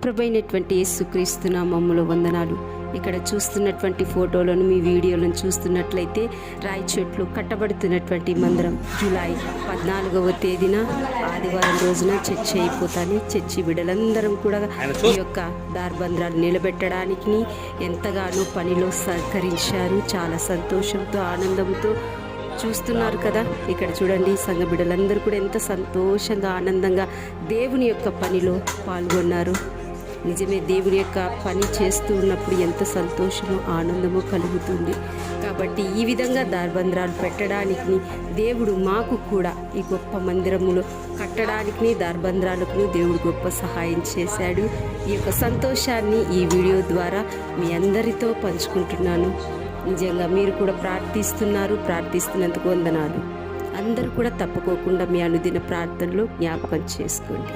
ప్రభువైనటువంటి యేసుక్రీస్తు నామములో వందనాలు. ఇక్కడ చూస్తున్నటువంటి ఫోటోలను, మీ వీడియోలను చూస్తున్నట్లయితే రాయచోట్లు కట్టబడుతున్నటువంటి మందిరం జూలై 14వ తేదీన ఆదివారం రోజున చర్చి అయిపోతాను. చర్చి బిడ్డలందరం కూడా ఈ యొక్క దార్బంధ్రాలు నిలబెట్టడానికి ఎంతగానో పనిలో సహకరించారు. చాలా సంతోషంతో, ఆనందంతో చూస్తున్నారు కదా. ఇక్కడ చూడండి, సంఘ బిడ్డలందరూ కూడా ఎంత సంతోషంగా, ఆనందంగా దేవుని యొక్క పనిలో పాల్గొన్నారు. నిజమే, దేవుని యొక్క పని చేస్తూ ఉన్నప్పుడు ఎంత సంతోషమో, ఆనందమో కలుగుతుంది. కాబట్టి ఈ విధంగా దార్బంధ్రాలు పెట్టడానికి దేవుడు మాకు కూడా ఈ గొప్ప మందిరములో కట్టడానికి, దార్బంధ్రాలకు దేవుడు గొప్ప సహాయం చేశాడు. ఈ యొక్క సంతోషాన్ని ఈ వీడియో ద్వారా మీ అందరితో పంచుకుంటున్నాను. నిజంగా మీరు కూడా ప్రార్థిస్తున్నందుకు వందనాలు. అందరూ కూడా తప్పుకోకుండా మీ అనుదిన ప్రార్థనలో జ్ఞాపకం చేసుకోండి.